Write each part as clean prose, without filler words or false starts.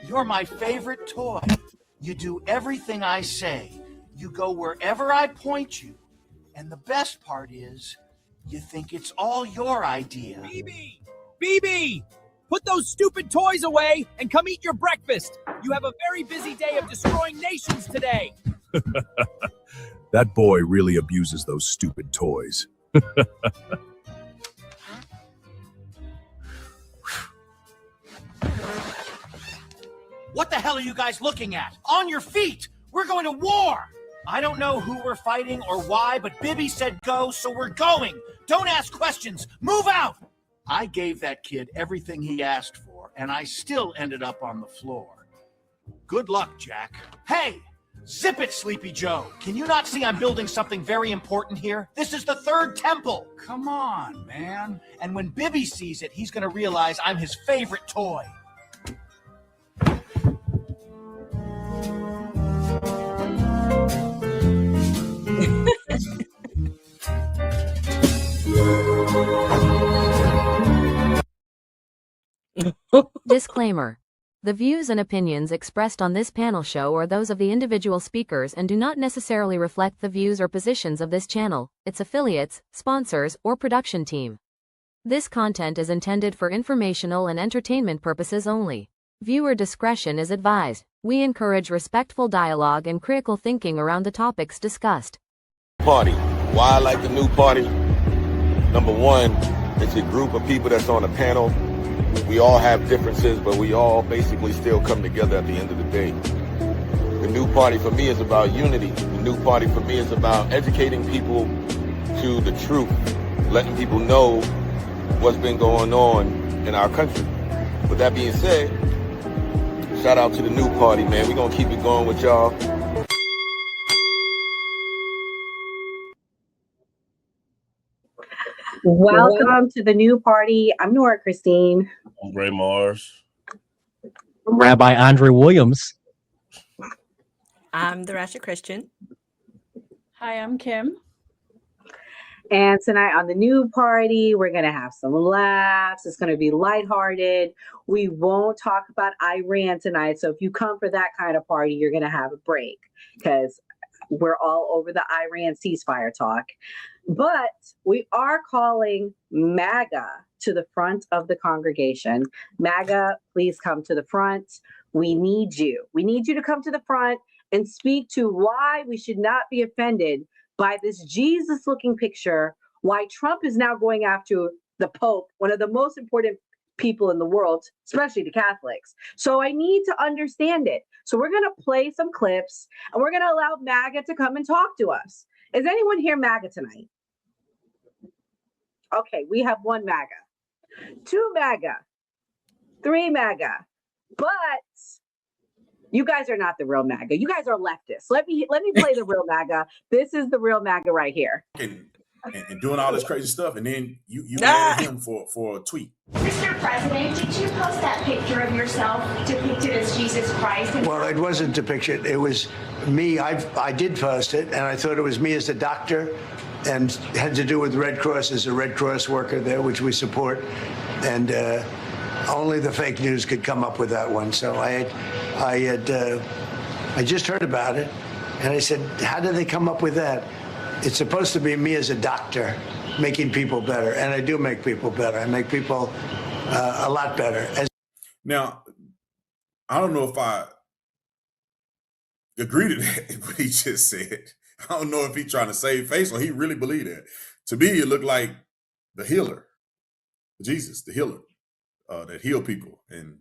You're my favorite toy. You do everything I say. You go wherever I point you. And the best part is, you think it's all your idea. BB! Put those stupid toys away and come eat your breakfast. You have a very busy day of destroying nations today. That boy really abuses those stupid toys. What the hell are you guys looking at? On your feet! We're going to war! I don't know who we're fighting or why, but Bibby said go, so we're going. Don't ask questions. Move out! I gave that kid everything he asked for, and I still ended up on the floor. Good luck, Jack. Hey! Zip it, Sleepy Joe. Can you not see I'm building something very important here? This is the third temple. Come on, man. And when Bibby sees it, he's going to realize I'm his favorite toy. Disclaimer. The views and opinions expressed on this panel show are those of the individual speakers and do not necessarily reflect the views or positions of this channel, its affiliates, sponsors, or production team. This content is intended for informational and entertainment purposes only. Viewer discretion is advised. We encourage respectful dialogue and critical thinking around the topics discussed. Party. Why I like the new party? Number one, it's a group of people that's on a panel. We all have differences, but we all basically still come together at the end of the day. The new party for me is about unity. The new party for me is about educating people to the truth, letting people know what's been going on in our country. With that being said, shout out to the new party, man. We're going to keep it going with y'all. Welcome to the new party. I'm Nora Christine. I'm Gray Marz. I'm Rabbi Andre Williams. I'm the Ratchet Christian. Hi, I'm Kim. And tonight on the new party, we're going to have some laughs. It's going to be lighthearted. We won't talk about Iran tonight. So if you come for that kind of party, you're going to have a break because we're all over the Iran ceasefire talk. But we are calling MAGA to the front of the congregation. MAGA, please come to the front. We need you. We need you to come to the front and speak to why we should not be offended by this Jesus-looking picture, why Trump is now going after the Pope, one of the most important people in the world, especially the Catholics. So I need to understand it. So we're going to play some clips and we're going to allow MAGA to come and talk to us. Is anyone here MAGA tonight? Okay, we have one MAGA, two MAGA, three MAGA, but you guys are not the real MAGA. You guys are leftists. Let me play the real MAGA. This is the real MAGA right here. And doing all this crazy stuff, and then you mad at him for a tweet. Mr. President, did you post that picture of yourself depicted as Jesus Christ? Well, it wasn't depicted. It was me. I did post it, and I thought it was me as a doctor, and had to do with Red Cross as a Red Cross worker there, which we support, and only the fake news could come up with that one. So I just heard about it, and I said, how did they come up with that? It's supposed to be me as a doctor making people better, and I do make people better. I make people a lot better. Now, I don't know if I agree to that, what he just said. I don't know if he's trying to save face or he really believed that. To me, it looked like the healer, Jesus, the healer that healed people and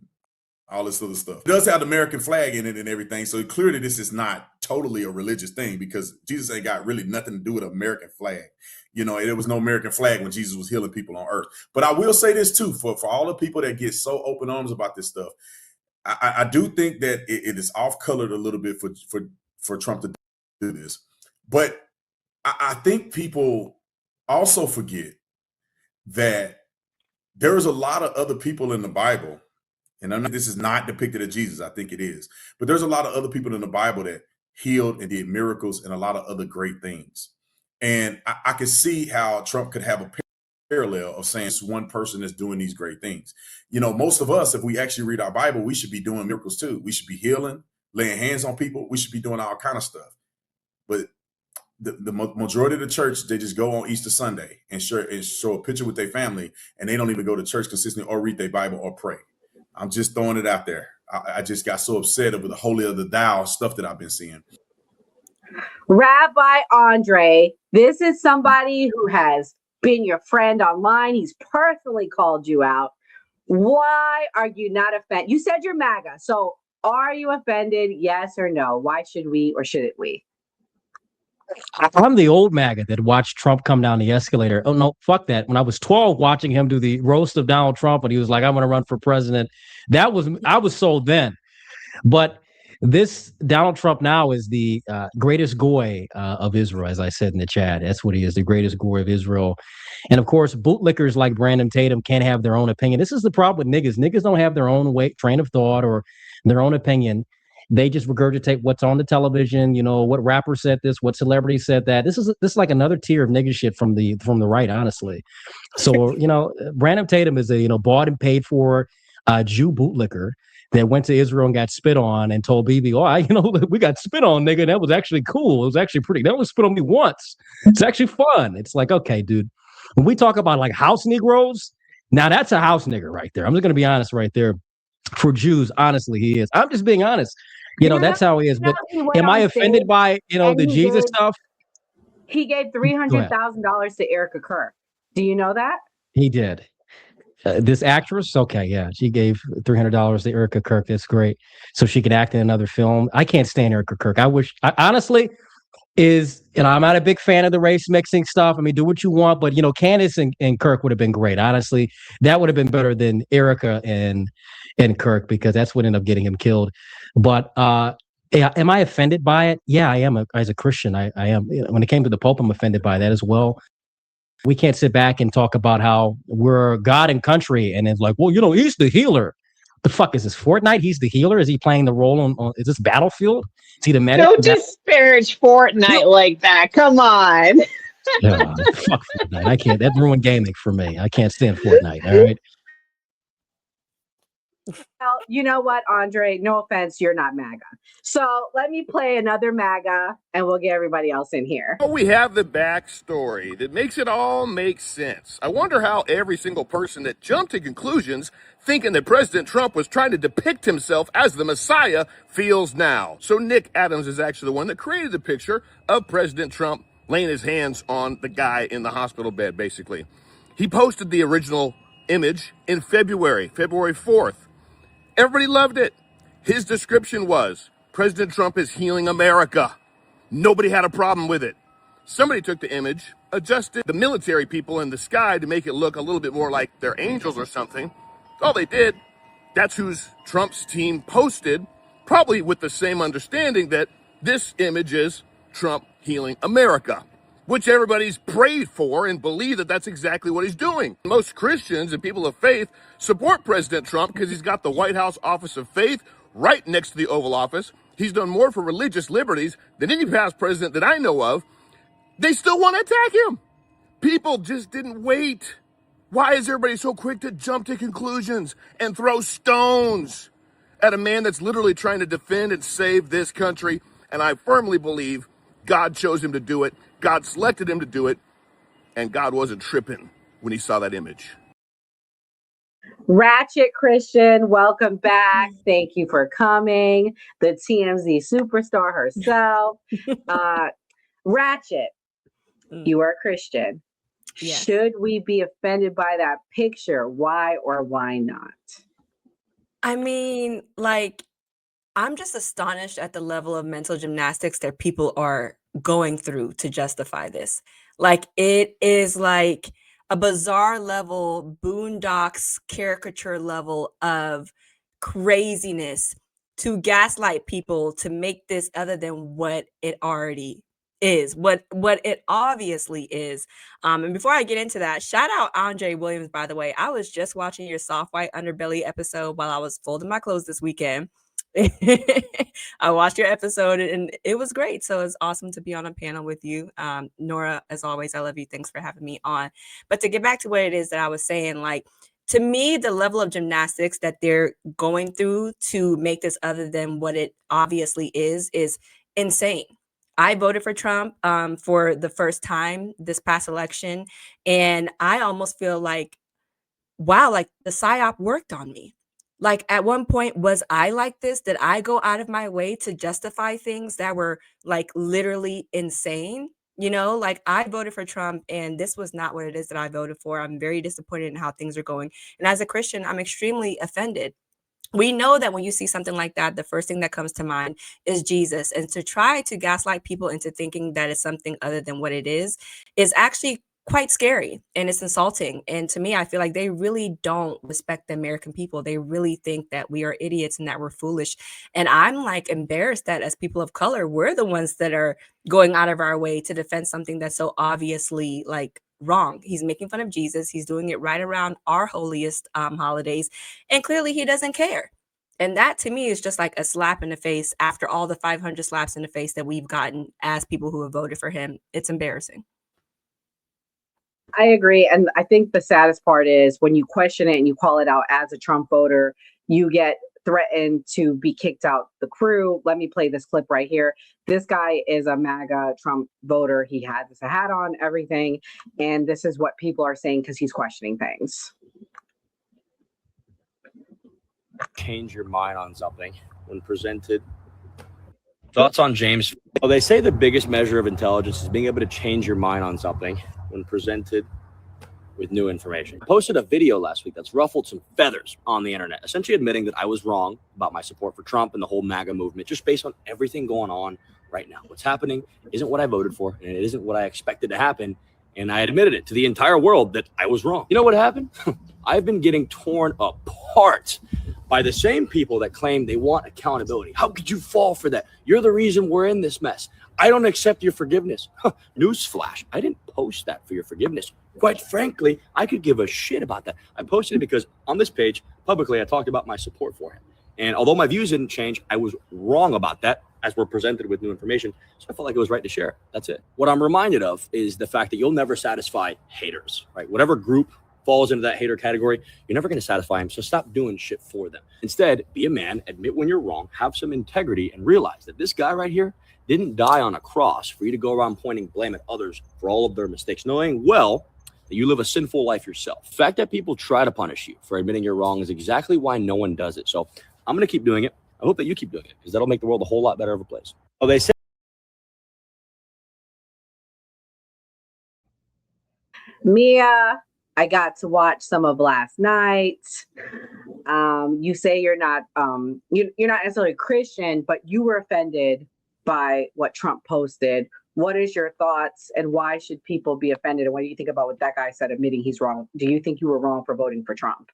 all this other stuff. It does have the American flag in it and everything, so clearly this is not totally a religious thing because Jesus ain't got really nothing to do with an American flag. You know, there was no American flag when Jesus was healing people on earth. But I will say this too, for all the people that get so open arms about this stuff, I do think that it is off-colored a little bit for Trump to do this. But I think people also forget that there is a lot of other people in the Bible, and I know this is not depicted as Jesus, I think it is, but there's a lot of other people in the Bible that healed and did miracles and a lot of other great things. And I can see how Trump could have a parallel of saying it's one person that's doing these great things. You know, most of us, if we actually read our Bible, we should be doing miracles too. We should be healing, laying hands on people. We should be doing all kind of stuff. But the majority of the church, they just go on Easter Sunday and show a picture with their family, and they don't even go to church consistently or read their Bible or pray. I'm just throwing it out there. I just got so upset over the holier of the thou stuff that I've been seeing. Rabbi Andre, this is somebody who has been your friend online. He's personally called you out. Why are you not offended? You said you're MAGA. So are you offended? Yes or no? Why should we or shouldn't we? I'm the old MAGA that watched Trump come down the escalator. Oh, no, fuck that. When I was 12, watching him do the roast of Donald Trump, and he was like, I'm going to run for president. I was sold then. But this Donald Trump now is the greatest goy of Israel, as I said in the chat. That's what he is, the greatest goy of Israel. And of course, bootlickers like Brandon Tatum can't have their own opinion. This is the problem with niggas. Niggas don't have their own train of thought or their own opinion. They just regurgitate what's on the television. You know, what rapper said this, what celebrity said that. This is like another tier of nigga shit from the right, honestly. So, you know, Brandon Tatum is a, bought and paid for Jew bootlicker that went to Israel and got spit on and told Bibi, we got spit on, nigga. That was actually cool. It was actually pretty. They only spit on me once. It's actually fun. It's like, okay, dude. When we talk about like house Negroes, now that's a house nigger right there. I'm just going to be honest right there. For Jews, honestly, he is. I'm just being honest. That's how he is. But am I offended by, the Jesus stuff? He gave $300,000 to Erica Kirk. Do you know that? He did. This actress? Okay, yeah. She gave $300 to Erica Kirk. That's great. So she could act in another film. I can't stand Erica Kirk. Honestly, I'm not a big fan of the race mixing stuff. I mean, do what you want, but Candace and Kirk would have been great. Honestly, that would have been better than Erica and Kirk, because that's what ended up getting him killed. But am I offended by it? Yeah, I am. As a Christian, I am. When it came to the Pope, I'm offended by that as well. We can't sit back and talk about how we're God and country, and it's like, well, he's the healer. The fuck is this, Fortnite? He's the healer? Is he playing the role on is this Battlefield? Is he the medic? Don't disparage Fortnite like that. Come on. Yeah, fuck Fortnite. I can't. That ruined gaming for me. I can't stand Fortnite. All right. Well, you know what, Andre? No offense, you're not MAGA. So let me play another MAGA, and we'll get everybody else in here. Oh, we have the backstory that makes it all make sense. I wonder how every single person that jumped to conclusions thinking that President Trump was trying to depict himself as the Messiah feels now. So Nick Adams is actually the one that created the picture of President Trump laying his hands on the guy in the hospital bed, basically. He posted the original image in February 4th. Everybody loved it. His description was, President Trump is healing America. Nobody had a problem with it. Somebody took the image, adjusted the military people in the sky to make it look a little bit more like they're angels or something. All they did. That's who's Trump's team posted, probably with the same understanding that this image is Trump healing America, which everybody's prayed for and believe that that's exactly what he's doing. Most Christians and people of faith support President Trump because he's got the White House Office of Faith right next to the Oval Office. He's done more for religious liberties than any past president that I know of. They still want to attack him. People just didn't wait. Why is everybody so quick to jump to conclusions and throw stones at a man that's literally trying to defend and save this country? And I firmly believe God chose him to do it. God selected him to do it. And God wasn't tripping when he saw that image. Ratchet Christian, welcome back. Thank you for coming. The TMZ superstar herself. Ratchet, you are a Christian. Yes. Should we be offended by that picture? Why or why not? I mean, I'm just astonished at the level of mental gymnastics that people are going through to justify this. It is like a bizarre level, Boondocks caricature level of craziness to gaslight people to make this other than what it already is, what it obviously is. And before I get into that, shout out Andre Williams, by the way. I was just watching your Soft White Underbelly episode while I was folding my clothes this weekend. I watched your episode and it was great. So it's awesome to be on a panel with you. Nora, as always, I love you. Thanks for having me on. But to get back to what it is that I was saying, like, to me, the level of gymnastics that they're going through to make this other than what it obviously is insane. I voted for Trump for the first time this past election. And I almost feel like, wow, like the PSYOP worked on me. Like at one point, was I like this? Did I go out of my way to justify things that were like literally insane? You know, like I voted for Trump and this was not what it is that I voted for. I'm very disappointed in how things are going. And as a Christian, I'm extremely offended. We know that when you see something like that, the first thing that comes to mind is Jesus. And to try to gaslight people into thinking that it's something other than what it is actually quite scary and it's insulting. And to me, I feel like they really don't respect the American people. They really think that we are idiots and that we're foolish. And I'm like embarrassed that as people of color, we're the ones that are going out of our way to defend something that's so obviously like wrong. He's making fun of Jesus. He's doing it right around our holiest holidays. And clearly he doesn't care. And that to me is just like a slap in the face after all the 500 slaps in the face that we've gotten as people who have voted for him. It's embarrassing. I agree. And I think the saddest part is when you question it and you call it out as a Trump voter, you get threatened to be kicked out the crew. Let me play this clip right here. This guy is a MAGA Trump voter. He has a hat on, everything. And this is what people are saying because he's questioning things. Change your mind on something when presented. Thoughts on James? Well, they say the biggest measure of intelligence is being able to change your mind on something when presented with new information. I posted a video last week that's ruffled some feathers on the internet, essentially admitting that I was wrong about my support for Trump and the whole MAGA movement, just based on everything going on right now. What's happening isn't what I voted for, and it isn't what I expected to happen. And I admitted it to the entire world that I was wrong. You know what happened? I've been getting torn apart by the same people that claim they want accountability. How could you fall for that? You're the reason we're in this mess. I don't accept your forgiveness. Newsflash, I didn't post that for your forgiveness. Quite frankly, I could give a shit about that. I posted it because on this page, publicly, I talked about my support for him. And although my views didn't change, I was wrong about that as we're presented with new information. So I felt like it was right to share. That's it. What I'm reminded of is the fact that you'll never satisfy haters, right? Whatever group falls into that hater category, you're never going to satisfy them. So stop doing shit for them. Instead, be a man, admit when you're wrong, have some integrity, and realize that this guy right here didn't die on a cross for you to go around pointing blame at others for all of their mistakes, knowing well that you live a sinful life yourself. The fact that people try to punish you for admitting you're wrong is exactly why no one does it. So I'm going to keep doing it. I hope that you keep doing it because that'll make the world a whole lot better of a place. Oh, they say. Mia, I got to watch some of last night. You say you're not you're not necessarily Christian, but you were offended by what Trump posted. What is your thoughts and why should people be offended? And what do you think about what that guy said, admitting he's wrong? Do you think you were wrong for voting for Trump?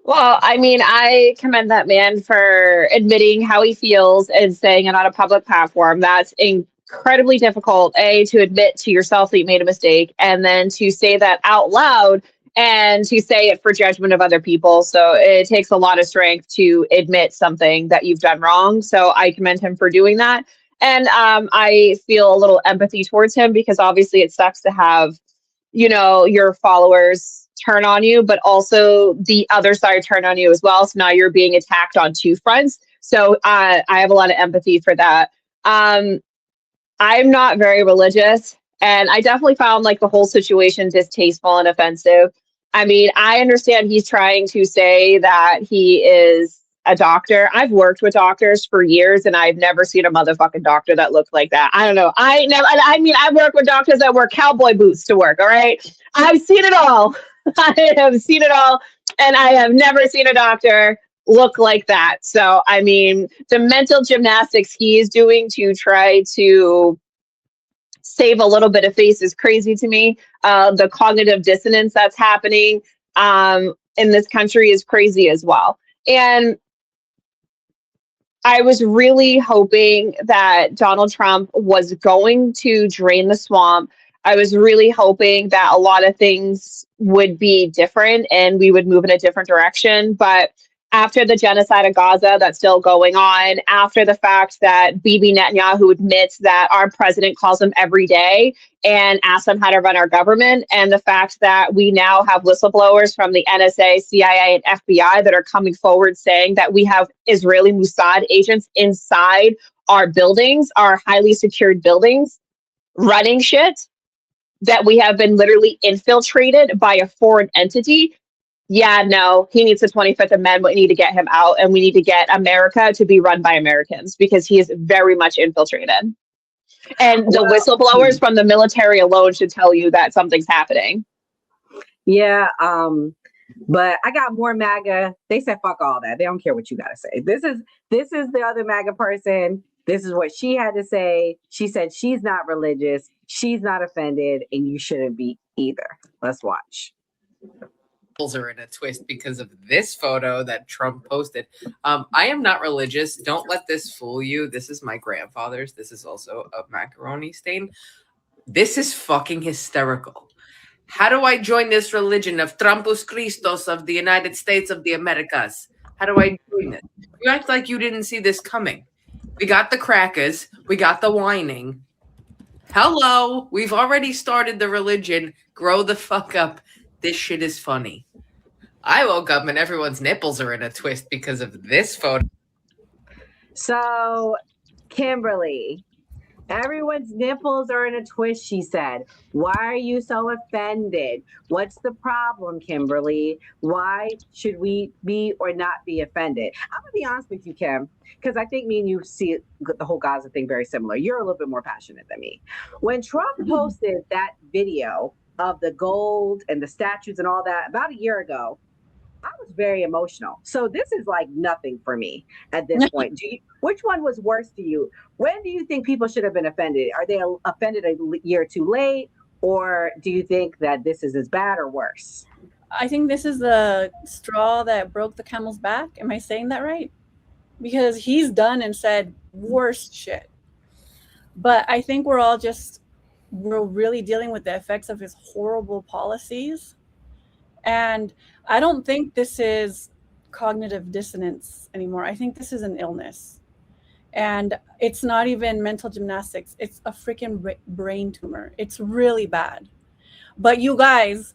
Well, I mean, I commend that man for admitting how he feels and saying it on a public platform. That's incredibly difficult, to admit to yourself that you made a mistake and then to say that out loud and to say it for judgment of other people. So it takes a lot of strength to admit something that you've done wrong. So I commend him for doing that. And I feel a little empathy towards him because obviously it sucks to have, your followers turn on you, but also the other side turn on you as well. So now you're being attacked on two fronts. So I have a lot of empathy for that. I'm not very religious, and I definitely found like the whole situation distasteful and offensive. I mean, I understand he's trying to say that he is a doctor. I've worked with doctors for years and I've never seen a motherfucking doctor that looked like that. I don't know. I've worked with doctors that wear cowboy boots to work. All right. I've seen it all. I have seen it all. And I have never seen a doctor look like that. So, I mean, the mental gymnastics he is doing to try to save a little bit of face is crazy to me. The cognitive dissonance that's happening in this country is crazy as well. And I was really hoping that Donald Trump was going to drain the swamp. I was really hoping that a lot of things would be different and we would move in a different direction. But after the genocide of Gaza that's still going on, after the fact that Bibi Netanyahu admits that our president calls him every day and asks him how to run our government, and the fact that we now have whistleblowers from the NSA, CIA, and FBI that are coming forward saying that we have Israeli Mossad agents inside our buildings, our highly secured buildings, running shit, that we have been literally infiltrated by a foreign entity. Yeah, no, he needs the 25th Amendment. We need to get him out, and we need to get America to be run by Americans because he is very much infiltrated. And the whistleblowers from the military alone should tell you that something's happening. Yeah, but I got more MAGA. They said fuck all that. They don't care what you gotta say. This is the other MAGA person. This is what she had to say. She said she's not religious, she's not offended, and you shouldn't be either. Let's watch. Are in a twist because of this photo that Trump posted. I am not religious. Don't let this fool you. This is my grandfather's. This is also a macaroni stain. This is fucking hysterical. How do I join this religion of Trumpus Christos of the United States of the Americas? How do I join it? You act like you didn't see this coming. We got the crackers. We got the whining. Hello. We've already started the religion. Grow the fuck up. This shit is funny. I woke up and everyone's nipples are in a twist because of this photo. So, Kimberly, everyone's nipples are in a twist, she said. Why are you so offended? What's the problem, Kimberly? Why should we be or not be offended? I'm going to be honest with you, Kim, because I think me and you see the whole Gaza thing very similar. You're a little bit more passionate than me. When Trump posted that video of the gold and the statues and all that about a year ago, I was very emotional. So this is like nothing for me at this point. Which one was worse to you? When do you think people should have been offended? Are they offended a year too late? Or do you think that this is as bad or worse? I think this is the straw that broke the camel's back. Am I saying that right? Because he's done and said worst shit. But I think we're really dealing with the effects of his horrible policies. And I don't think this is cognitive dissonance anymore. I think this is an illness. And it's not even mental gymnastics. It's a freaking brain tumor. It's really bad. But you guys,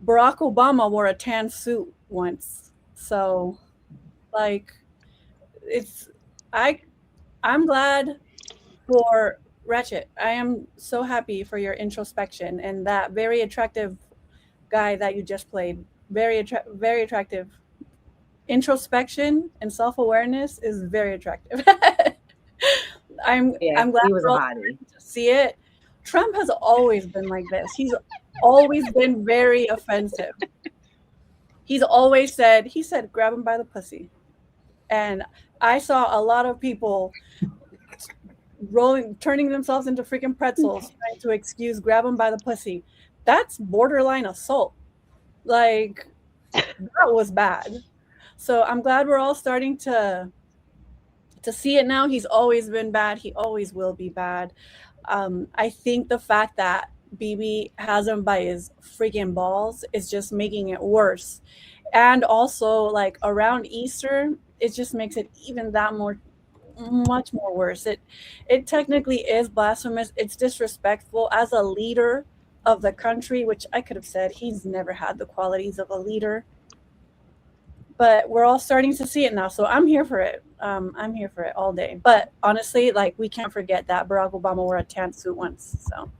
Barack Obama wore a tan suit once. So, like, I'm glad for Ratchet. I am so happy for your introspection and that very attractive guy that you just played. Very attractive. Introspection and self-awareness is very attractive. I'm glad he was a hottie. To see it. Trump has always been like this. He's always been very offensive. He's always said, grab him by the pussy. And I saw a lot of people turning themselves into freaking pretzels, trying to excuse grab him by the pussy. That's borderline assault. Like, that was bad. So I'm glad we're all starting to see it now. He's always been bad. He always will be bad. I think the fact that Bibi has him by his freaking balls is just making it worse. And also, like, around Easter, it just makes it even that much more worse. It technically is blasphemous. It's disrespectful as a leader of the country, which I could have said he's never had the qualities of a leader. But we're all starting to see it now. So I'm here for it. I'm here for it all day. But honestly, like, we can't forget that Barack Obama wore a tan suit once. So.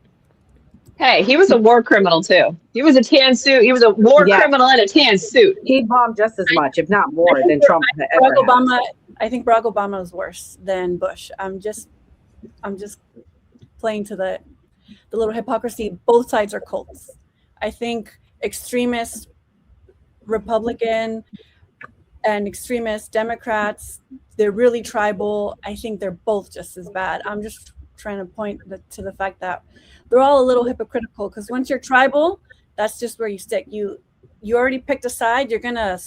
Hey, he was a war criminal too. He was a tan suit. He was a war criminal in a tan suit. He bombed just as much, if not more, than Trump ever had. I think Barack Obama is worse than Bush. I'm just playing to the little hypocrisy. Both sides are cults. I think extremist Republican and extremist Democrats, they're really tribal. I think they're both just as bad. I'm just trying to point to the fact that they're all a little hypocritical, because once you're tribal, that's just where you stick. You already picked a side. You're gonna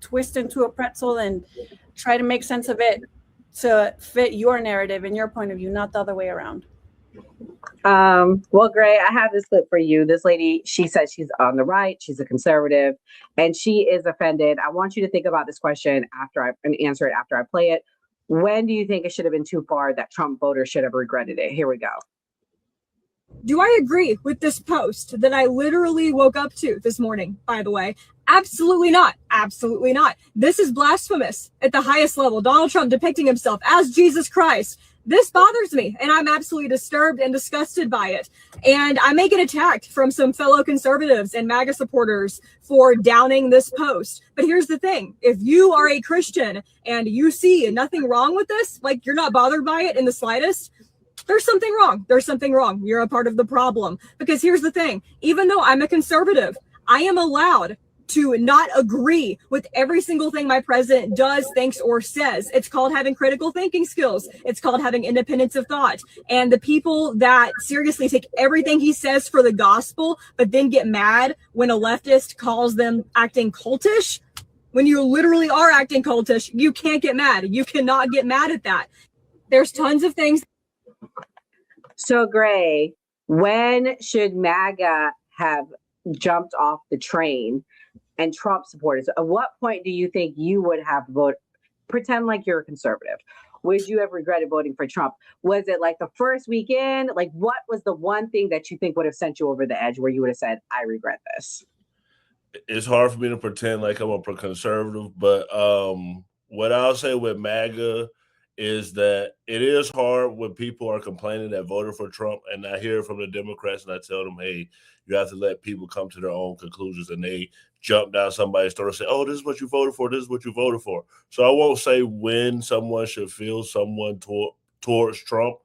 twist into a pretzel and try to make sense of it to fit your narrative and your point of view, not the other way around. Well, Gray, I have this clip for you. This lady, she says she's on the right, she's a conservative, and she is offended. I want you to think about this question and answer it after I play it. When do you think it should have been too far that Trump voters should have regretted it? Here we go. Do I agree with this post that I literally woke up to this morning, by the way? Absolutely not. Absolutely not. This is blasphemous at the highest level. Donald Trump depicting himself as Jesus Christ. This bothers me, and I'm absolutely disturbed and disgusted by it. And I may get attacked from some fellow conservatives and MAGA supporters for downing this post. But here's the thing. If you are a Christian and you see nothing wrong with this, like you're not bothered by it in the slightest, there's something wrong. There's something wrong. You're a part of the problem. Because here's the thing. Even though I'm a conservative, I am allowed to not agree with every single thing my president does, thinks, or says. It's called having critical thinking skills. It's called having independence of thought. And the people that seriously take everything he says for the gospel, but then get mad when a leftist calls them acting cultish, when you literally are acting cultish, you can't get mad. You cannot get mad at that. There's tons of things. So, Gray, when should MAGA have jumped off the train and Trump supporters? At what point do you think you would have voted? Pretend like you're a conservative. Would you have regretted voting for Trump? Was it like the first weekend? Like, what was the one thing that you think would have sent you over the edge where you would have said, I regret this? It's hard for me to pretend like I'm a conservative, but what I'll say with MAGA is that it is hard when people are complaining that voted for Trump, and I hear it from the Democrats and I tell them, hey, you have to let people come to their own conclusions, and they jump down somebody's throat and say, oh, this is what you voted for, this is what you voted for. So I won't say when someone should feel someone towards Trump,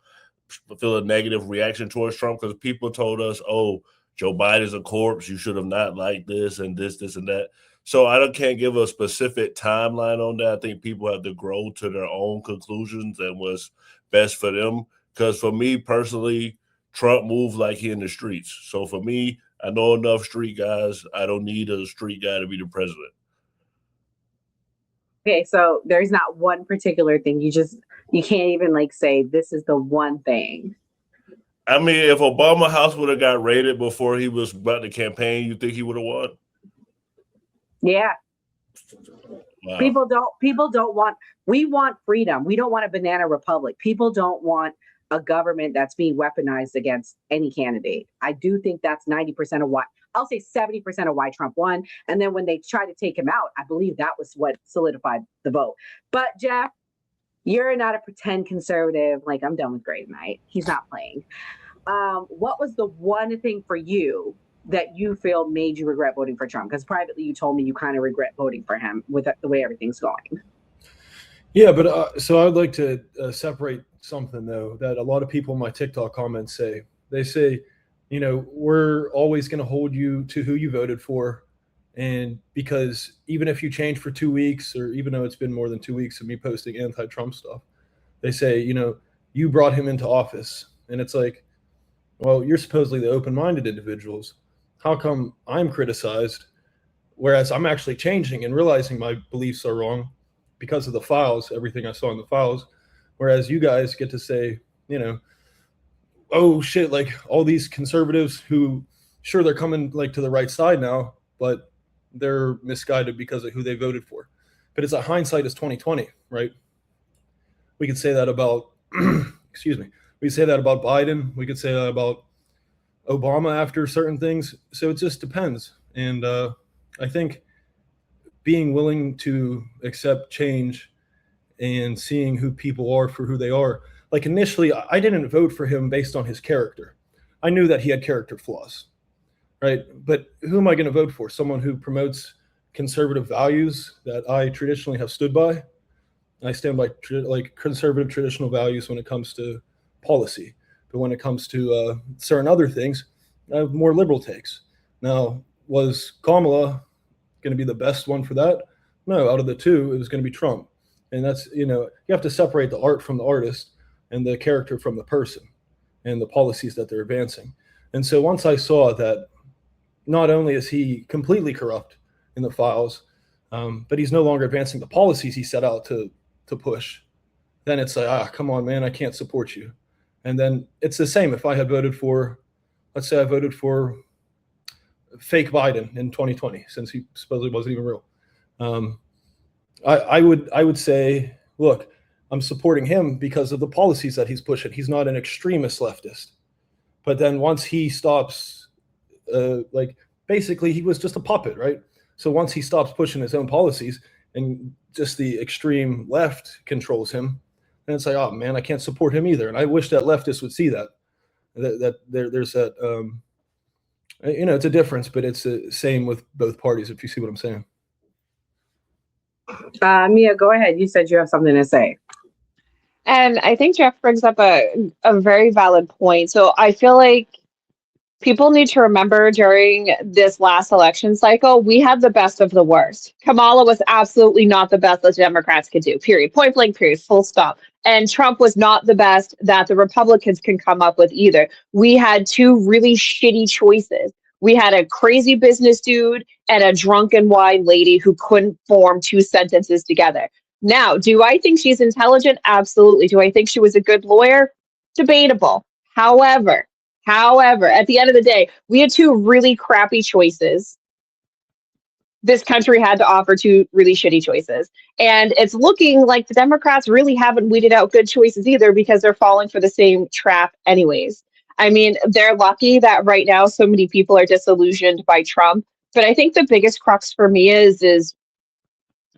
feel a negative reaction towards Trump, because people told us, oh, Joe Biden's a corpse, you should have not liked this and this and that. So I can't give a specific timeline on that. I think people have to grow to their own conclusions and what's best for them. Because for me personally, Trump moved like he in the streets. So for me, I know enough street guys. I don't need a street guy to be the president. Okay, so there's not one particular thing. You can't even like say this is the one thing. I mean, if Obama's house would have got raided before he was about to campaign, you think he would have won? Yeah. Wow. People don't want, we want freedom. We don't want a banana republic. People don't want a government that's being weaponized against any candidate. I do think that's 90% of why, I'll say 70% of why Trump won. And then when they tried to take him out, I believe that was what solidified the vote. But Jeff, you're not a pretend conservative. Like, I'm done with Gray tonight. He's not playing. What was the one thing for you that you feel made you regret voting for Trump? Because privately you told me you kind of regret voting for him with the way everything's going. Yeah, but so I'd like to separate something, though, that a lot of people in my TikTok comments say. They say, you know, we're always going to hold you to who you voted for. And because even if you change for 2 weeks, or even though it's been more than 2 weeks of me posting anti-Trump stuff, they say, you know, you brought him into office. And it's like, well, you're supposedly the open-minded individuals. How come I'm criticized, whereas I'm actually changing and realizing my beliefs are wrong because of the files, everything I saw in the files, whereas you guys get to say, you know, oh shit, like all these conservatives who, sure, they're coming like to the right side now, but they're misguided because of who they voted for. But it's a hindsight is 2020, right? We could say that about, excuse me, we could say that about Biden. We could say that about Obama after certain things. So it just depends. And I think being willing to accept change and seeing who people are for who they are. Like initially, I didn't vote for him based on his character. I knew that he had character flaws, right? But who am I going to vote for? Someone who promotes conservative values that I traditionally have stood by. I stand by like conservative traditional values when it comes to policy. But when it comes to certain other things, I have more liberal takes. Now, was Kamala going to be the best one for that? No, out of the two, it was going to be Trump. And that's, you know, you have to separate the art from the artist and the character from the person and the policies that they're advancing. And so once I saw that not only is he completely corrupt in the files, but he's no longer advancing the policies he set out to push, then it's like, come on, man, I can't support you. And then it's the same if I had voted for, let's say I voted for fake Biden in 2020, since he supposedly wasn't even real. I would say, look, I'm supporting him because of the policies that he's pushing. He's not an extremist leftist. But then once he stops, like basically he was just a puppet, right? So once he stops pushing his own policies and just the extreme left controls him, then it's like, oh man, I can't support him either. And I wish that leftists would see that there's that, it's a difference, but it's the same with both parties, if you see what I'm saying. Mia, go ahead. You said you have something to say. And I think Jeff brings up a very valid point. So I feel like people need to remember during this last election cycle, we had the best of the worst. Kamala was absolutely not the best that Democrats could do, period. Point blank, period, full stop. And Trump was not the best that the Republicans can come up with either. We had two really shitty choices. We had a crazy business dude and a drunken wine lady who couldn't form two sentences together. Now, do I think she's intelligent? Absolutely. Do I think she was a good lawyer? Debatable. However, at the end of the day, we had two really crappy choices. This country had to offer two really shitty choices. And it's looking like the Democrats really haven't weeded out good choices either, because they're falling for the same trap anyways. I mean, they're lucky that right now so many people are disillusioned by Trump. But I think the biggest crux for me is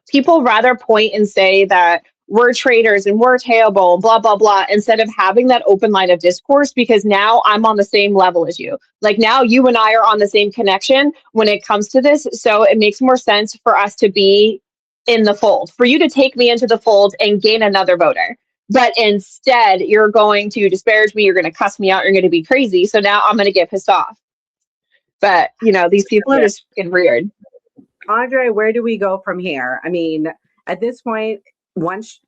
people rather point and say that we're traitors and we're terrible, blah, blah, blah, instead of having that open line of discourse, because now I'm on the same level as you. Like now you and I are on the same connection when it comes to this. So it makes more sense for us to be in the fold, for you to take me into the fold and gain another voter. But instead, you're going to disparage me, you're going to cuss me out, you're going to be crazy. So now I'm going to get pissed off. But, these people are just fucking weird. Andre, where do we go from here? I mean, at this point, once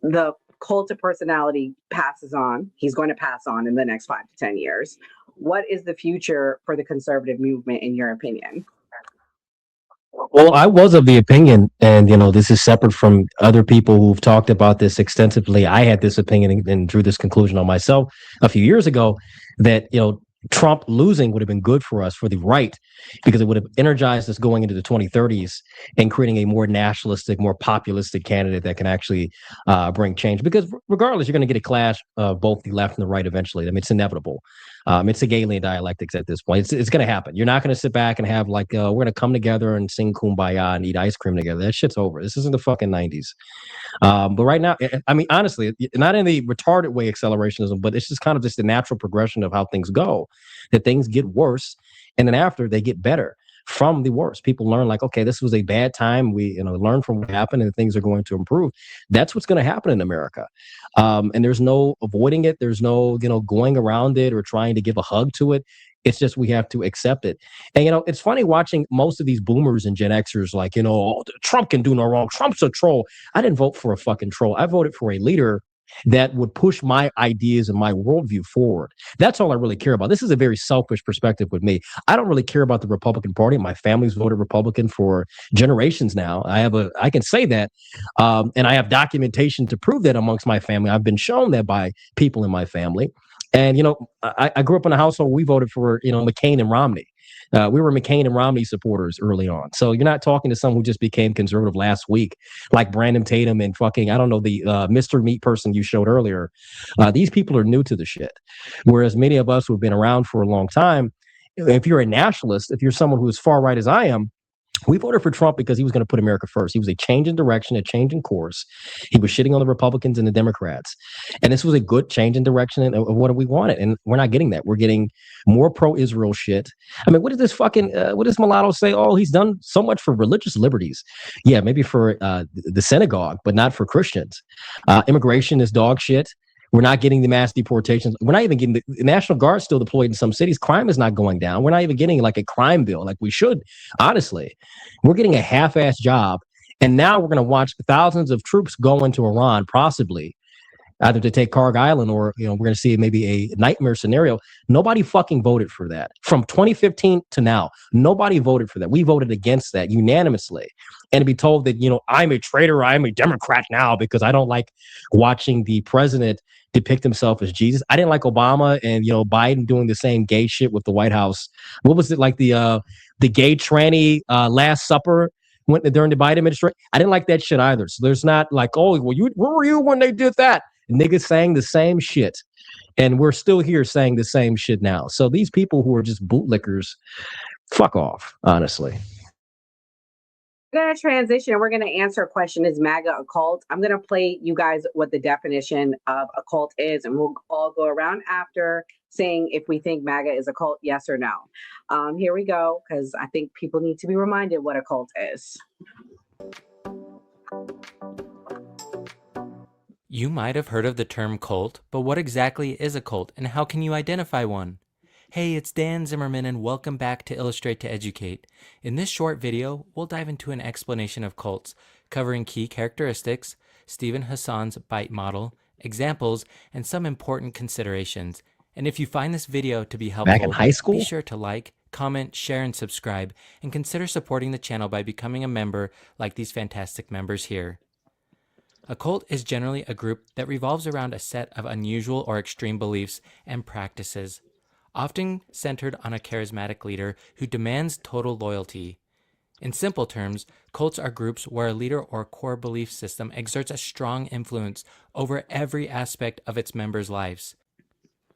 the cult of personality passes on, he's going to pass on in the next 5 to 10 years. What is the future for the conservative movement, in your opinion? Well, I was of the opinion, and this is separate from other people who've talked about this extensively. I had this opinion and drew this conclusion on myself a few years ago that Trump losing would have been good for us, for the right, because it would have energized us going into the 2030s and creating a more nationalistic, more populistic candidate that can actually bring change. Because regardless, you're going to get a clash of both the left and the right eventually. I mean, it's inevitable. It's Hegelian dialectics at this point. It's going to happen. You're not going to sit back and have we're going to come together and sing Kumbaya and eat ice cream together. That shit's over. This isn't the fucking 90s. But right now, I mean, honestly, not in the retarded way accelerationism, but it's just kind of just the natural progression of how things go, that things get worse. And then after they get better from the worst. People learn okay, this was a bad time. We, learn from what happened and things are going to improve. That's what's going to happen in America. And there's no avoiding it. There's no, going around it or trying to give a hug to it. It's just we have to accept it. And, it's funny watching most of these boomers and Gen Xers Trump can do no wrong. Trump's a troll. I didn't vote for a fucking troll. I voted for a leader that would push my ideas and my worldview forward. That's all I really care about. This is a very selfish perspective with me. I don't really care about the Republican Party. My family's voted Republican for generations now. I can say that. And I have documentation to prove that amongst my family. I've been shown that by people in my family. And, I grew up in a household, we voted for, McCain and Romney. We were McCain and Romney supporters early on. So you're not talking to someone who just became conservative last week, like Brandon Tatum and fucking, I don't know, the Mr. Meat person you showed earlier. These people are new to the shit. Whereas many of us who have been around for a long time, if you're a nationalist, if you're someone who is far right as I am, we voted for Trump because he was going to put America first. He was a change in direction, a change in course. He was shitting on the Republicans and the Democrats. And this was a good change in direction of what we wanted. And we're not getting that. We're getting more pro-Israel shit. I mean, what does Mulatto say? Oh, he's done so much for religious liberties. Yeah, maybe for the synagogue, but not for Christians. Immigration is dog shit. We're not getting the mass deportations. We're not even getting the National Guard still deployed in some cities. Crime is not going down. We're not even getting a crime bill like we should, honestly. We're getting a half-assed job. And now we're going to watch thousands of troops go into Iran, possibly, either to take Karg Island or, we're going to see maybe a nightmare scenario. Nobody fucking voted for that. From 2015 to now, nobody voted for that. We voted against that unanimously. And to be told that, I'm a traitor, I'm a Democrat now because I don't like watching the president depict himself as Jesus. I didn't like Obama and Biden doing the same gay shit with the White House. What was it like the gay tranny Last Supper during the Biden administration? I didn't like that shit either. So there's not like, oh, well, where were you when they did that? Niggas saying the same shit. And we're still here saying the same shit now. So these people who are just bootlickers, fuck off, honestly. We're going to transition. We're going to answer a question: is MAGA a cult? I'm going to play you guys what the definition of a cult is, and we'll all go around after saying if we think MAGA is a cult, yes or no. Here we go, because I think people need to be reminded what a cult is. You might have heard of the term cult, but what exactly is a cult and how can you identify one? Hey, it's Dan Zimmerman and welcome back to Illustrate to Educate. In this short video, we'll dive into an explanation of cults, covering key characteristics, Stephen Hassan's BITE model, examples, and some important considerations. And if you find this video to be helpful, Back in high school? be sure to like, comment, share, and subscribe, and consider supporting the channel by becoming a member like these fantastic members here. A cult is generally a group that revolves around a set of unusual or extreme beliefs and practices, often centered on a charismatic leader who demands total loyalty. In simple terms, cults are groups where a leader or core belief system exerts a strong influence over every aspect of its members' lives.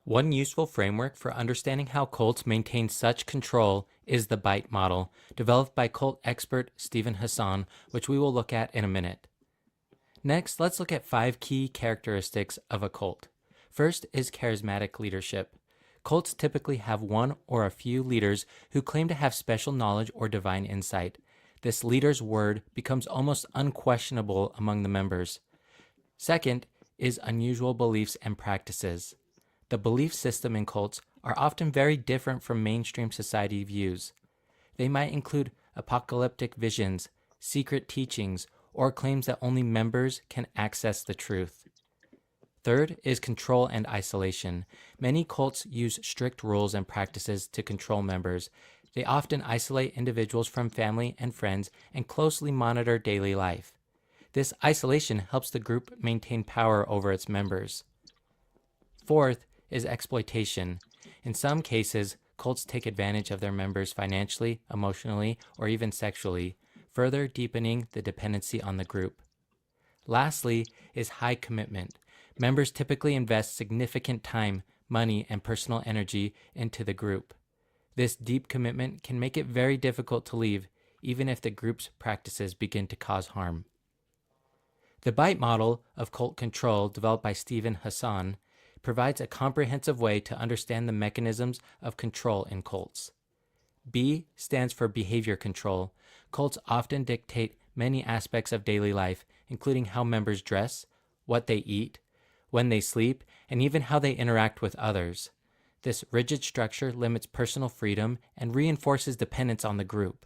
One useful framework for understanding how cults maintain such control is the BITE model, developed by cult expert Stephen Hassan, which we will look at in a minute. Next, let's look at 5 key characteristics of a cult. First is charismatic leadership. Cults typically have one or a few leaders who claim to have special knowledge or divine insight. This leader's word becomes almost unquestionable among the members. Second is unusual beliefs and practices. The belief system in cults are often very different from mainstream society views. They might include apocalyptic visions, secret teachings, or claims that only members can access the truth. Third is control and isolation. Many cults use strict rules and practices to control members. They often isolate individuals from family and friends and closely monitor daily life. This isolation helps the group maintain power over its members. Fourth is exploitation. In some cases, cults take advantage of their members financially, emotionally, or even sexually, further deepening the dependency on the group. Lastly is high commitment. Members typically invest significant time, money, and personal energy into the group. This deep commitment can make it very difficult to leave, even if the group's practices begin to cause harm. The BITE model of cult control, developed by Stephen Hassan, provides a comprehensive way to understand the mechanisms of control in cults. B stands for behavior control. Cults often dictate many aspects of daily life, including how members dress, what they eat, when they sleep, and even how they interact with others. This rigid structure limits personal freedom and reinforces dependence on the group.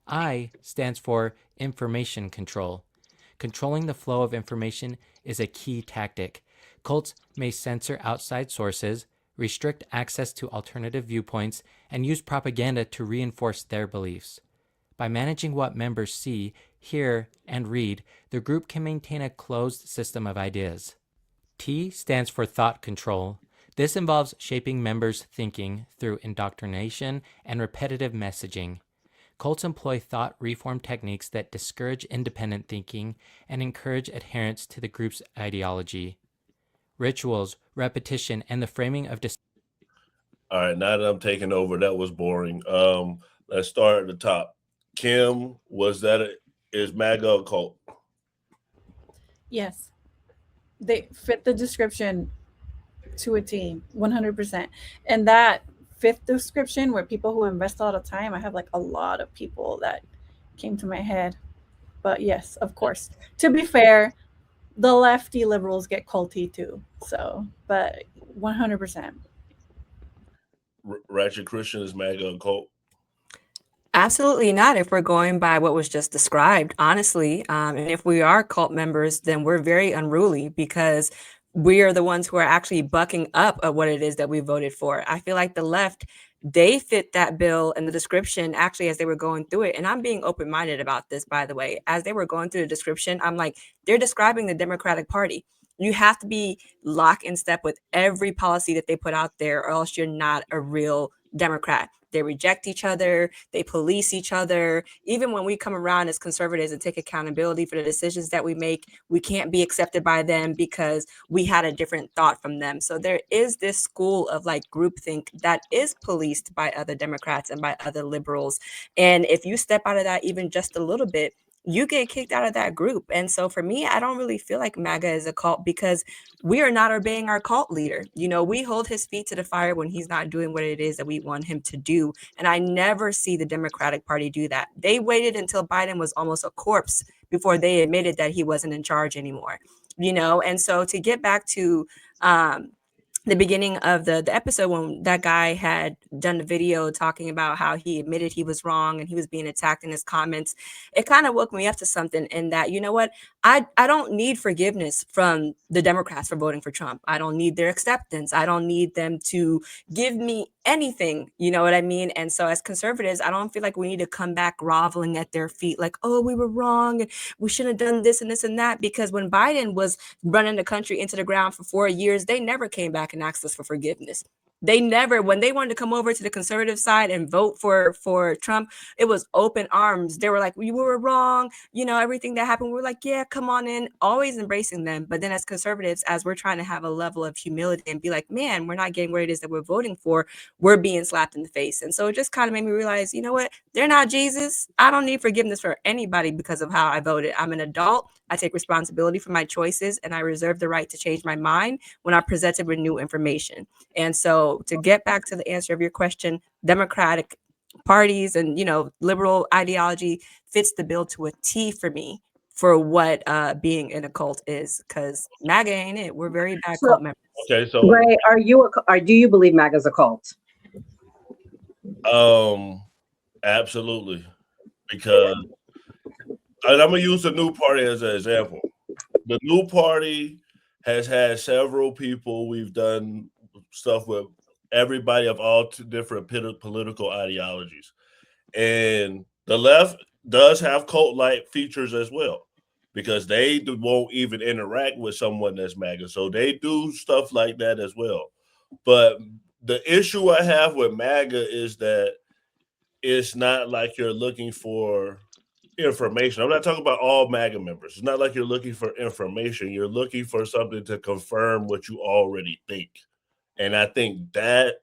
I stands for information control. Controlling the flow of information is a key tactic. Cults may censor outside sources, restrict access to alternative viewpoints, and use propaganda to reinforce their beliefs. By managing what members see, hear, and read, the group can maintain a closed system of ideas. T stands for thought control. This involves shaping members' thinking through indoctrination and repetitive messaging. Cults employ thought reform techniques that discourage independent thinking and encourage adherence to the group's ideology. Rituals, repetition, and the framing of All right, now that I'm taking over, that was boring. Let's start at the top. Kim, is MAGA a cult? Yes. They fit the description to a T, 100%. And that fifth description, where people who invest a lot of time, I have like a lot of people that came to my head. But yes, of course. To be fair, the lefty liberals get culty too. So, but 100%. Ratchet Christian, is MAGA a cult? Absolutely not, if we're going by what was just described, honestly. And if we are cult members, then we're very unruly because we are the ones who are actually bucking up at what it is that we voted for. I feel like the left, they fit that bill and the description actually as they were going through it. And I'm being open-minded about this, by the way. As they were going through the description, I'm like, they're describing the Democratic Party. You have to be lock in step with every policy that they put out there, or else you're not a real Democrat. They reject each other. They police each other. Even when we come around as conservatives and take accountability for the decisions that we make, we can't be accepted by them because we had a different thought from them. So there is this school of like groupthink that is policed by other Democrats and by other liberals. And if you step out of that even just a little bit, you get kicked out of that group. And so for me, I don't really feel like MAGA is a cult because we are not obeying our cult leader. You know, we hold his feet to the fire when he's not doing what it is that we want him to do. And I never see the Democratic Party do that. They waited until Biden was almost a corpse before they admitted that he wasn't in charge anymore, you know? And so to get back to, the beginning of the episode when that guy had done the video talking about how he admitted he was wrong and he was being attacked in his comments, it kind of woke me up to something in that, you know what, I don't need forgiveness from the Democrats for voting for Trump. I don't need their acceptance. I don't need them to give me anything, you know what I mean? And so as conservatives, I don't feel like we need to come back groveling at their feet like, oh, we were wrong and we shouldn't have done this and this and that, because when Biden was running the country into the ground for 4 years, they never came back and asked us for forgiveness. They never, when they wanted to come over to the conservative side and vote for Trump, it was open arms. They were like, we were wrong. You know, everything that happened, we're like, yeah, come on in, always embracing them. But then as conservatives, as we're trying to have a level of humility and be like, man, we're not getting what it is that we're voting for, we're being slapped in the face. And so it just kind of made me realize, you know what, they're not Jesus. I don't need forgiveness for anybody because of how I voted. I'm an adult. I take responsibility for my choices, and I reserve the right to change my mind when I'm presented with new information. And so to get back to the answer of your question, Democratic parties and, you know, liberal ideology fits the bill to a T for me for what being in a cult is, because MAGA ain't it. We're very bad cult members. Okay, so Ray, do you believe MAGA's a cult? Absolutely, because and I'm gonna use the new party as an example. The new party has had several people. We've done stuff with everybody of all different political ideologies, and the left does have cult-like features as well, because they won't even interact with someone that's MAGA, so they do stuff like that as well. But the issue I have with MAGA is that it's not like you're looking for information. I'm not talking about all MAGA members. It's not like you're looking for information. You're looking for something to confirm what you already think. And I think that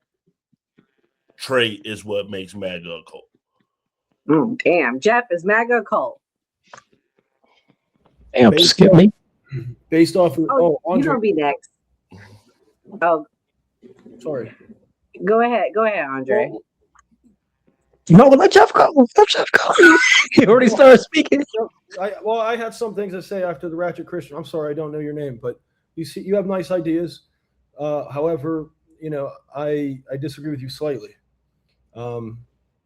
trait is what makes MAGA a cult. Damn. Jeff, is MAGA a cult? Damn, skip me. Based off of, you Andre, don't be next. Oh, sorry. Go ahead, Andre. No, let Jeff go. Let Jeff go. He already started speaking. I have some things to say after the Ratchet Christian. I'm sorry, I don't know your name, but you have nice ideas. However, you know, I disagree with you slightly.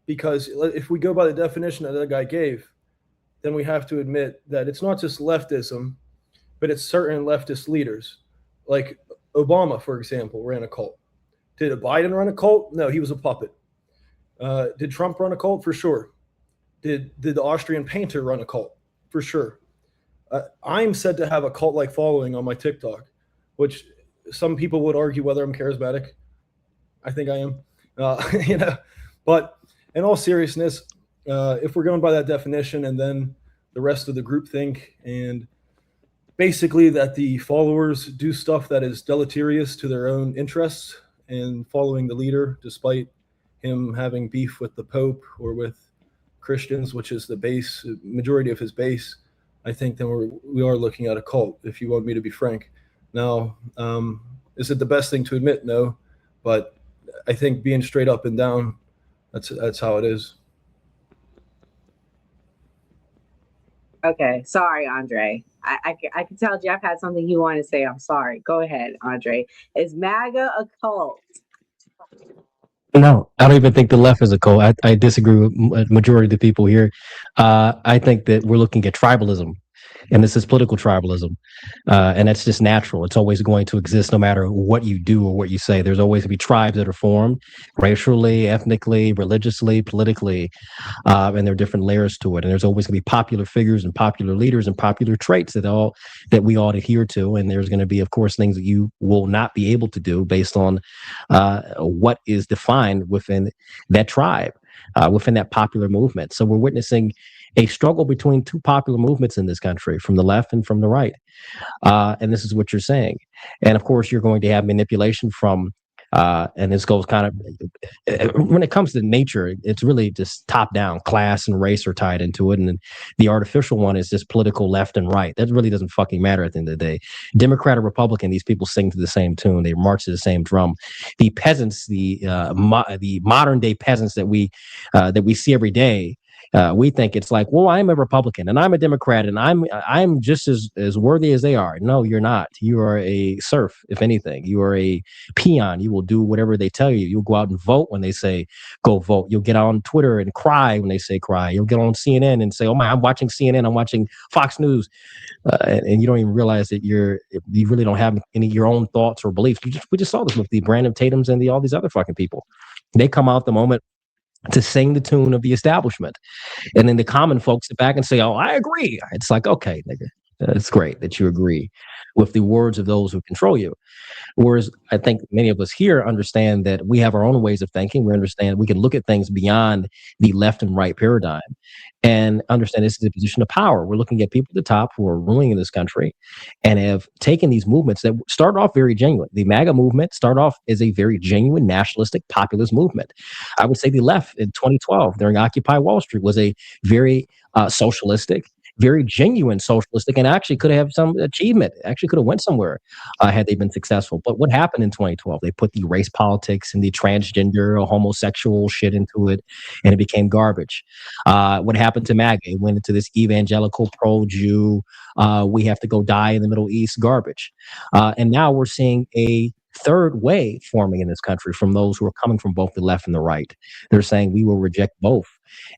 Because if we go by the definition that guy gave, then we have to admit that it's not just leftism, but it's certain leftist leaders. Like Obama, for example, ran a cult. Did Biden run a cult? No, he was a puppet. Did Trump run a cult? For sure. Did the Austrian painter run a cult? For sure. I'm said to have a cult-like following on my TikTok, which some people would argue whether I'm charismatic. I think I am. You know, but in all seriousness, if we're going by that definition and then the rest of the group think, and basically that the followers do stuff that is deleterious to their own interests and following the leader despite him having beef with the Pope or with Christians, which is the majority of his base, I think then we are looking at a cult, if you want me to be frank. Now, is it the best thing to admit? No, but I think being straight up and down, that's how it is. Okay, sorry, Andre. I can tell Jeff had something he wanted to say. I'm sorry. Go ahead, Andre. Is MAGA a cult? No, I don't even think the left is a cult. I disagree with a majority of the people here. I think that we're looking at tribalism. And this is political tribalism. And that's just natural. It's always going to exist no matter what you do or what you say. There's always going to be tribes that are formed racially, ethnically, religiously, politically, and there are different layers to it. And there's always going to be popular figures and popular leaders and popular traits that we all adhere to. And there's going to be, of course, things that you will not be able to do based on what is defined within that tribe, within that popular movement. So we're witnessing a struggle between two popular movements in this country, from the left and from the right. And this is what you're saying. And of course, you're going to have manipulation from, and this goes kind of, when it comes to nature, it's really just top down. Class and race are tied into it. And then the artificial one is just political left and right. That really doesn't fucking matter at the end of the day. Democrat or Republican, these people sing to the same tune. They march to the same drum. The peasants, the modern day peasants that we see every day, we think it's like, well, I'm a Republican and I'm a Democrat and I'm just as worthy as they are. No, you're not. You are a serf, if anything. You are a peon. You will do whatever they tell you. You'll go out and vote when they say go vote. You'll get on Twitter and cry when they say cry. You'll get on CNN and say, oh my, I'm watching CNN. I'm watching Fox News, and you don't even realize that you really don't have any your own thoughts or beliefs. We just saw this with the Brandon Tatums and all these other fucking people. They come out the moment to sing the tune of the establishment. And then the common folks sit back and say, oh, I agree. It's like, okay, nigga, it's great that you agree with the words of those who control you. Whereas I think many of us here understand that we have our own ways of thinking. We understand we can look at things beyond the left and right paradigm and understand this is a position of power. We're looking at people at the top who are ruling in this country and have taken these movements that started off very genuine. The MAGA movement started off as a very genuine nationalistic populist movement. I would say the left in 2012 during Occupy Wall Street was a very socialistic, very genuine socialistic, and actually could have some achievement, actually could have went somewhere had they been successful. But what happened in 2012? They put the race politics and the transgender or homosexual shit into it, and it became garbage. What happened to MAGA? It went into this evangelical pro-Jew, we have to go die in the Middle East garbage. And now we're seeing a third way forming in this country from those who are coming from both the left and the right. They're saying we will reject both,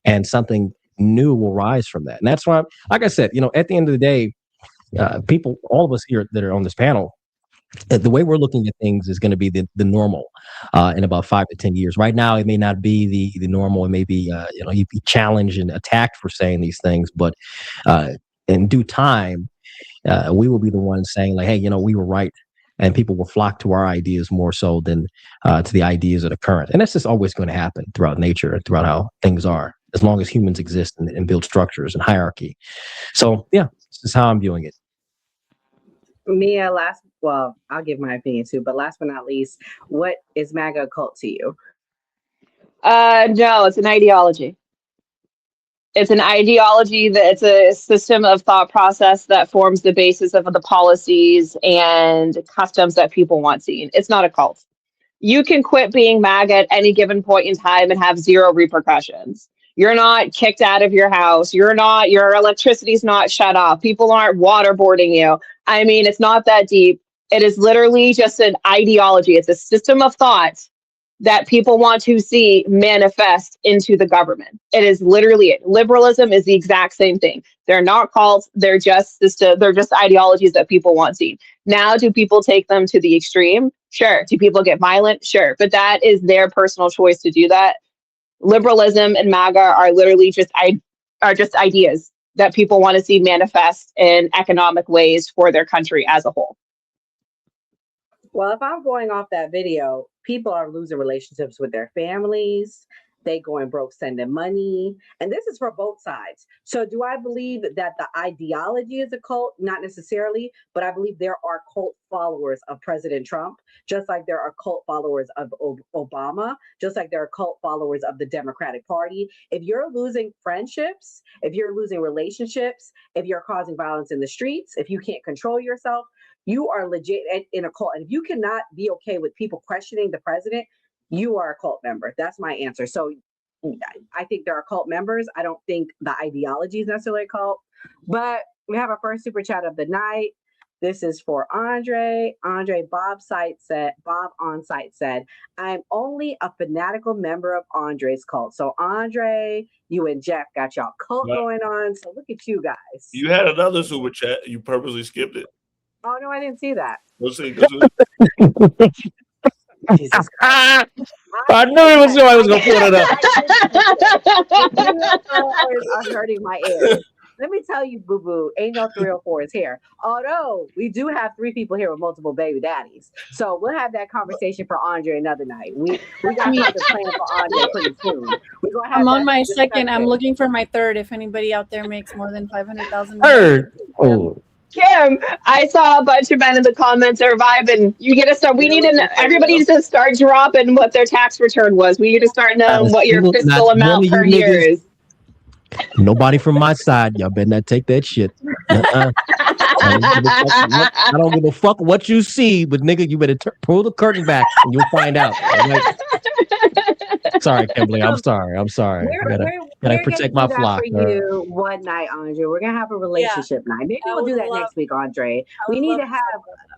and something new will rise from that. And that's why, like I said, at the end of the day, people, all of us here that are on this panel, the way we're looking at things is going to be the normal in about 5 to 10 years. Right now, it may not be the normal. It may be, you'd be challenged and attacked for saying these things, but in due time, we will be the ones saying like, hey, we were right. And people will flock to our ideas more so than to the ideas that are current. And that's just always going to happen throughout nature and throughout how things are, as long as humans exist and build structures and hierarchy. So, yeah, this is how I'm viewing it. Mia, I'll give my opinion too, but last but not least, what is MAGA a cult to you? No, it's an ideology. It's an ideology it's a system of thought process that forms the basis of the policies and customs that people want seen. It's not a cult. You can quit being MAGA at any given point in time and have zero repercussions. You're not kicked out of your house. Your electricity's not shut off. People aren't waterboarding you. I mean, it's not that deep. It is literally just an ideology. It's a system of thought that people want to see manifest into the government. It is literally it. Liberalism is the exact same thing. They're not cults. They're just ideologies that people want seen. Now, do people take them to the extreme? Sure. Do people get violent? Sure. But that is their personal choice to do that. Liberalism and MAGA are literally just ideas that people want to see manifest in economic ways for their country as a whole. Well, if I'm going off that video, people are losing relationships with their families. They going broke sending money. And this is for both sides. So do I believe that the ideology is a cult? Not necessarily, but I believe there are cult followers of President Trump, just like there are cult followers of Obama, just like there are cult followers of the Democratic Party. If you're losing friendships, if you're losing relationships, if you're causing violence in the streets, if you can't control yourself, you are legit in a cult. And if you cannot be okay with people questioning the president, you are a cult member. That's my answer. So I think there are cult members. I don't think the ideology is necessarily a cult. But we have our first super chat of the night. This is for Andre. Bob on site said, I'm only a fanatical member of Andre's cult. So Andre, you and Jeff got y'all cult going on. So look at you guys. You had another super chat. You purposely skipped it. Oh no, I didn't see that. Go see. Go see. Jesus Christ. I knew he was going to put it up. Are hurting my ears. Let me tell you, boo boo, ain't no 304s here. Although we do have 3 people here with multiple baby daddies, so we'll have that conversation for Andre another night. We got something planned for Andre pretty soon. I'm on my second. I'm looking for my third. If anybody out there makes more than 500,000. Third. Oh. Kim, I saw a bunch of men in the comments are vibing. You get to start. We need to. Everybody needs to start dropping what their tax return was. We need to start knowing what your fiscal amount per year is. Nobody from my side. Y'all better not take that shit. I don't give a fuck what you see, but nigga, you better pull the curtain back and you'll find out. Right? Sorry, Kimberly. I'm sorry. I gotta protect my flock. For you one night, Andre. We're gonna have a relationship night. Maybe we'll do that next week, Andre. We need to have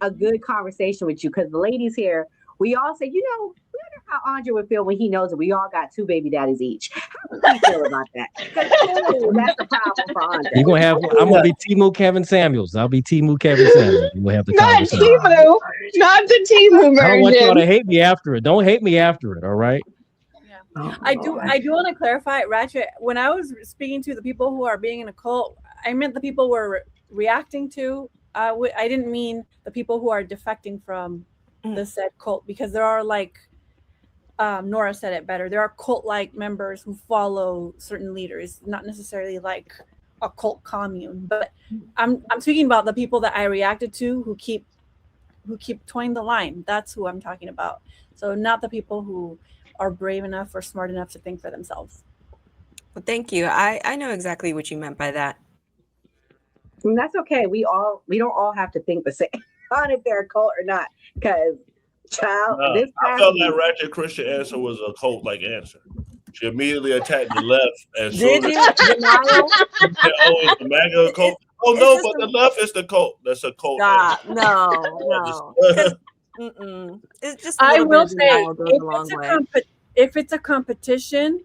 a good conversation with you because the ladies here, we all say, we wonder how Andre would feel when he knows that we all got 2 baby daddies each. How would he feel about that? Because that's the problem for Andre. I'm gonna be Timu Kevin Samuels. I'll be Timu Kevin Samuels. We'll have the conversation. Not the Timu version. I don't want y'all to hate me after it. Don't hate me after it. All right. I do want to clarify, Ratchet. When I was speaking to the people who are being in a cult, I meant the people we're reacting to. I didn't mean the people who are defecting from the said cult, because there are Nora said it better. There are cult-like members who follow certain leaders, not necessarily like a cult commune. But I'm speaking about the people that I reacted to who keep toeing the line. That's who I'm talking about. So not the people who are brave enough or smart enough to think for themselves. Well, thank you. I know exactly what you meant by that. And that's okay. We don't all have to think the same on if they're a cult or not. Because I felt that Ratchet Christian answer was a cult-like answer. She immediately attacked the left as soon as it's the MAGA cult. Oh no, but the left is the cult. That's a cult. No. It's just I will say, if it's a competition,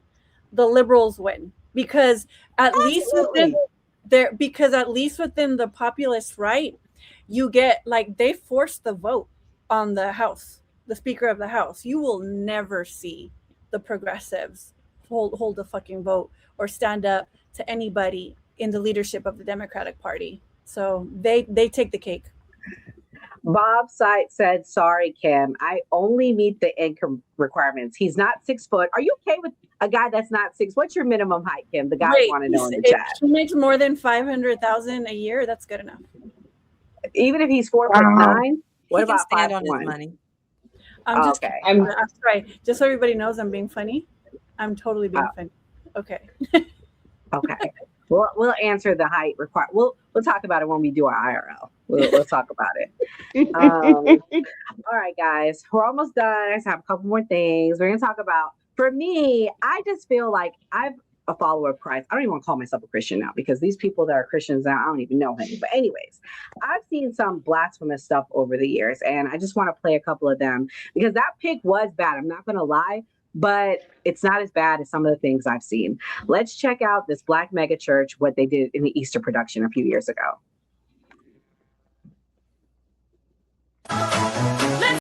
the liberals win because at least within the populist right, you get they force the vote on the House, the Speaker of the House. You will never see the progressives hold a fucking vote or stand up to anybody in the leadership of the Democratic Party. So they take the cake. Bob Sight said, sorry, Kim, I only meet the income requirements. He's not 6 foot. Are you okay with a guy that's not 6? What's your minimum height, Kim? The guys want to know in the chat. If he makes more than 500,000 a year, that's good enough. Even if he's 4'9", what about stand on his money? I'm sorry. Just so everybody knows, I'm being funny. I'm totally being funny. Okay. Okay. We'll answer the height requirement. We'll talk about it when we do our IRL. We'll talk about it. All right, guys, we're almost done. I just have a couple more things we're gonna talk about. For me, I just feel like I'm a follower of Christ. I don't even want to call myself a Christian now because these people that are Christians now, I don't even know him. But anyways, I've seen some blasphemous stuff over the years, and I just want to play a couple of them because that pic was bad. I'm not gonna lie. But it's not as bad as some of the things I've seen. Let's check out this Black mega church, what they did in the Easter production a few years ago.